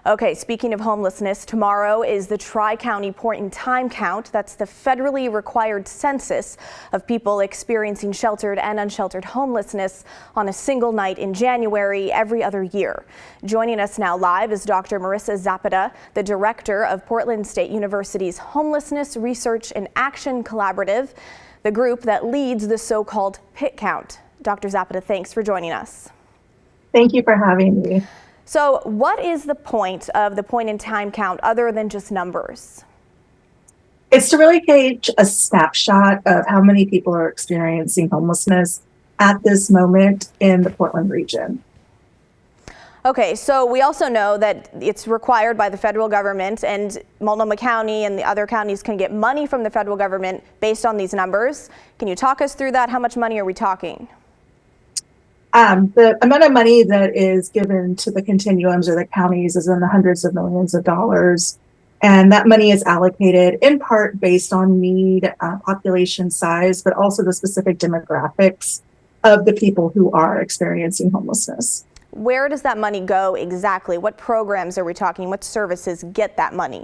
Okay, speaking of homelessness, tomorrow is the Tri-County Point-in-Time Count. That's the federally required census of people experiencing sheltered and unsheltered homelessness on a single night in January every other year. Joining us now live is Dr. Marissa Zapata, the director of Portland State University's Homelessness Research and Action Collaborative, the group that leads the so-called PIT count. Dr. Zapata, thanks for joining us. Thank you for having me. So what is the point of the point-in-time count other than just numbers? It's to really gauge a snapshot of how many people are experiencing homelessness at this moment in the Portland region. Okay, so we also know that it's required by the federal government, and Multnomah County and the other counties can get money from the federal government based on these numbers. Can you talk us through that? How much money are we talking? The amount of money that is given to the continuums or the counties is in the hundreds of millions of dollars. And that money is allocated in part based on need, population size, but also the specific demographics of the people who are experiencing homelessness. Where does that money go exactly? What programs are we talking? What services get that money?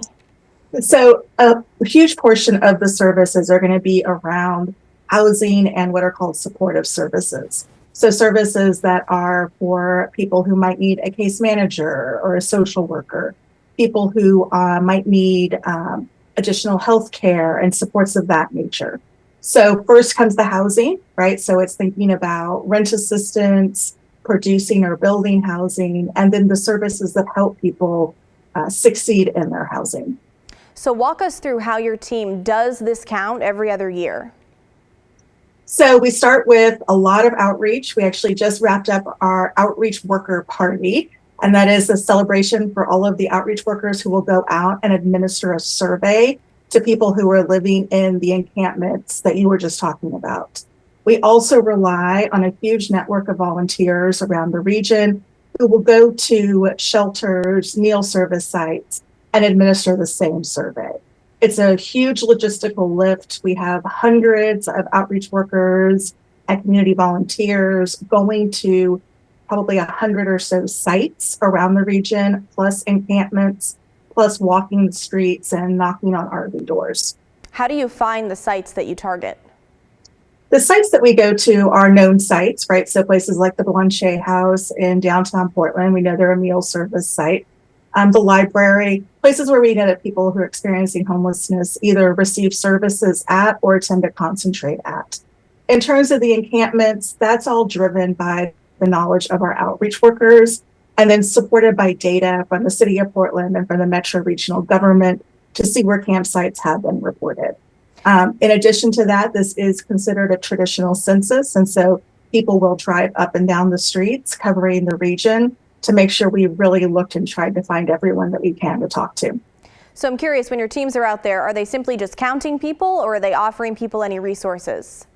So a huge portion of the services are going to be around housing and what are called supportive services. So services that are for people who might need a case manager or a social worker, people who might need additional health care and supports of that nature. So first comes the housing, right? So it's thinking about rent assistance, producing or building housing, and then the services that help people succeed in their housing. So walk us through how your team does this count every other year. So we start with a lot of outreach. We actually just wrapped up our outreach worker party, and that is a celebration for all of the outreach workers who will go out and administer a survey to people who are living in the encampments that you were just talking about. We also rely on a huge network of volunteers around the region who will go to shelters, meal service sites, and administer the same survey. It's a huge logistical lift. We have hundreds of outreach workers and community volunteers going to probably 100 or so sites around the region, plus encampments, plus walking the streets and knocking on RV doors. How do you find the sites that you target? The sites that we go to are known sites, right? So places like the Blanchet House in downtown Portland, we know they're a meal service site. The library, places where we know that people who are experiencing homelessness either receive services at or tend to concentrate at. In terms of the encampments, that's all driven by the knowledge of our outreach workers and then supported by data from the city of Portland and from the Metro regional government to see where campsites have been reported. In addition to that, this is considered a traditional census, and so people will drive up and down the streets covering the region to make sure we really looked and tried to find everyone that we can to talk to. So I'm curious, when your teams are out there, are they simply just counting people, or are they offering people any resources?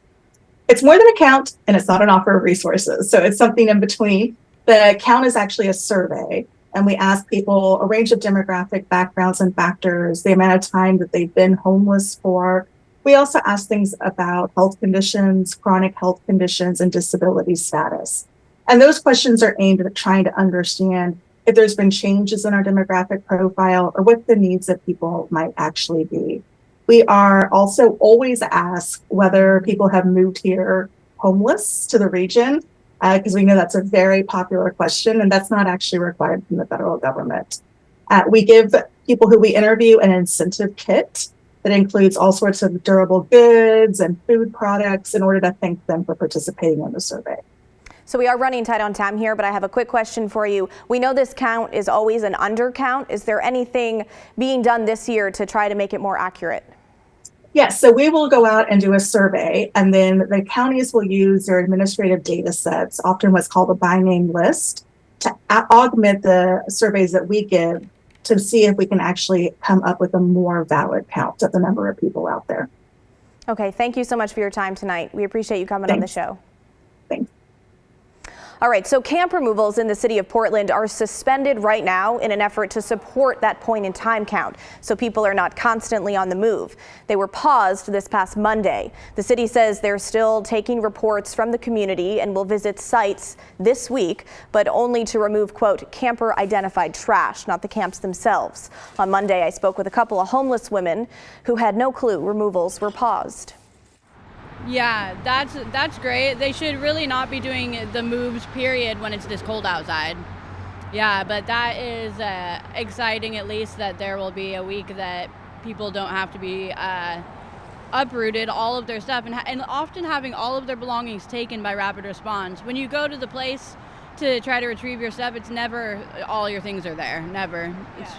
It's more than a count, and it's not an offer of resources. So it's something in between. The count is actually a survey, and we ask people a range of demographic backgrounds and factors, the amount of time that they've been homeless for. We also ask things about health conditions, chronic health conditions, and disability status. And those questions are aimed at trying to understand if there's been changes in our demographic profile or what the needs of people might actually be. We are also always asked whether people have moved here homeless to the region, because we know that's a very popular question, and that's not actually required from the federal government. We give people who we interview an incentive kit that includes all sorts of durable goods and food products in order to thank them for participating in the survey. So we are running tight on time here, but I have a quick question for you. We know this count is always an undercount. Is there anything being done this year to try to make it more accurate? Yes, so we will go out and do a survey, and then the counties will use their administrative data sets, often what's called a by name list, to augment the surveys that we give to see if we can actually come up with a more valid count of the number of people out there. Okay, thank you so much for your time tonight. We appreciate you coming on the show. Thanks. All right, so camp removals in the city of Portland are suspended right now in an effort to support that point-in-time count, so people are not constantly on the move. They were paused this past Monday. The city says they're still taking reports from the community and will visit sites this week, but only to remove, quote, camper-identified trash, not the camps themselves. On Monday, I spoke with a couple of homeless women who had no clue removals were paused. Yeah, that's great. They should really not be doing the moves, period, when it's this cold outside. Yeah, but that is exciting, at least, that there will be a week that people don't have to be uprooted all of their stuff and often having all of their belongings taken by rapid response. When you go to the place to try to retrieve your stuff, it's never all your things are there. Never. It's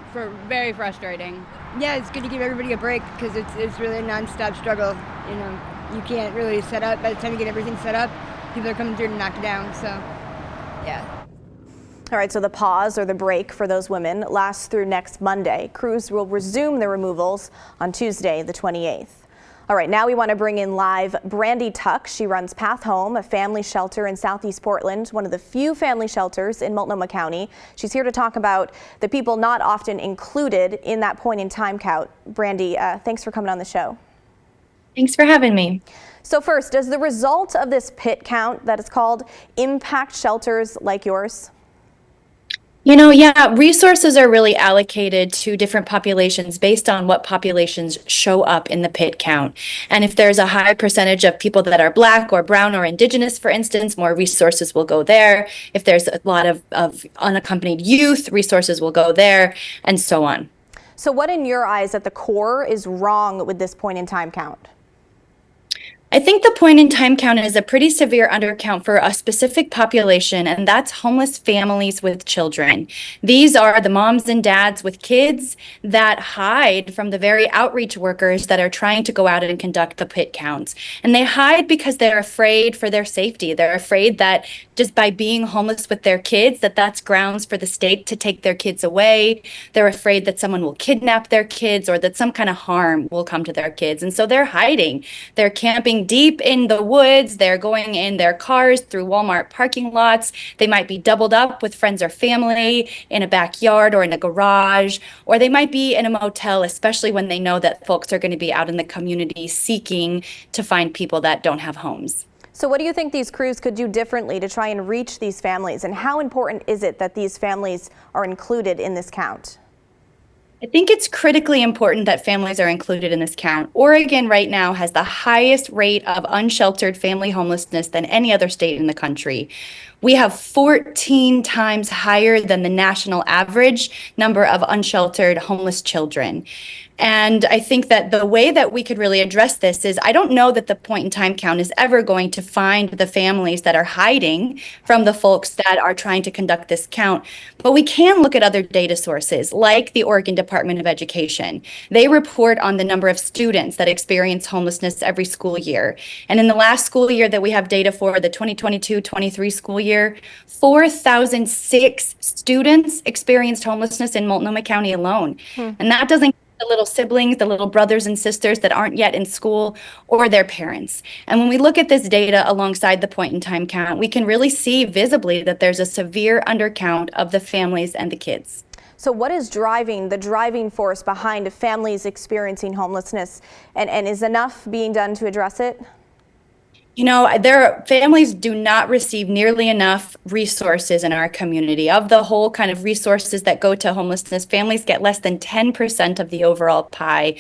very frustrating. Yeah, it's good to give everybody a break because it's really a nonstop struggle. You know, you can't really set up. By the time you get everything set up, people are coming through to knock it down. So, yeah. All right, so the pause or the break for those women lasts through next Monday. Crews will resume the removals on Tuesday, the 28th. All right, now we want to bring in live Brandy Tuck. She runs Path Home, a family shelter in Southeast Portland, one of the few family shelters in Multnomah County. She's here to talk about the people not often included in that point-in-time count. Brandy, thanks for coming on the show. Thanks for having me. So first, does the result of this pit count that it's called impact shelters like yours? You know, yeah, resources are really allocated to different populations based on what populations show up in the pit count. And if there's a high percentage of people that are Black or brown or Indigenous, for instance, more resources will go there. If there's a lot of unaccompanied youth, resources will go there, and so on. So what in your eyes at the core is wrong with this point-in-time count? I think the point-in-time count is a pretty severe undercount for a specific population, and that's homeless families with children. These are the moms and dads with kids that hide from the very outreach workers that are trying to go out and conduct the pit counts. And they hide because they're afraid for their safety. They're afraid that just by being homeless with their kids, that's grounds for the state to take their kids away. They're afraid that someone will kidnap their kids or that some kind of harm will come to their kids. And so they're hiding. They're camping deep in the woods. They're going in their cars through Walmart parking lots. They might be doubled up with friends or family in a backyard or in a garage, or they might be in a motel, especially when they know that folks are going to be out in the community seeking to find people that don't have homes. So what do you think these crews could do differently to try and reach these families? And how important is it that these families are included in this count? I think it's critically important that families are included in this count. Oregon right now has the highest rate of unsheltered family homelessness than any other state in the country. We have 14 times higher than the national average number of unsheltered homeless children. And I think that the way that we could really address this is, I don't know that the point-in-time count is ever going to find the families that are hiding from the folks that are trying to conduct this count. But we can look at other data sources like the Oregon Department of Education. They report on the number of students that experience homelessness every school year. And in the last school year that we have data for, the 2022-23 school year, 4,006 students experienced homelessness in Multnomah County alone. And that doesn't the little siblings, the little brothers and sisters that aren't yet in school, or their parents. And when we look at this data alongside the point-in-time count, we can really see visibly that there's a severe undercount of the families and the kids. So what is the driving force behind families experiencing homelessness? And is enough being done to address it? You know, families do not receive nearly enough resources in our community. Of the whole kind of resources that go to homelessness, families get less than 10% of the overall pie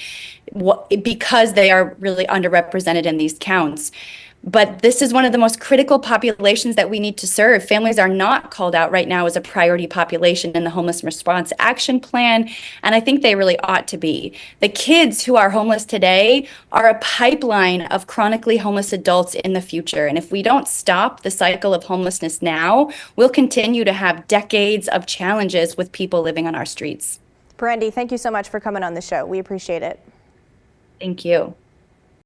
because they are really underrepresented in these counts. But this is one of the most critical populations that we need to serve. Families are not called out right now as a priority population in the Homeless Response Action Plan, and I think they really ought to be. The kids who are homeless today are a pipeline of chronically homeless adults in the future. And if we don't stop the cycle of homelessness now, we'll continue to have decades of challenges with people living on our streets. Brandy, thank you so much for coming on the show. We appreciate it. Thank you.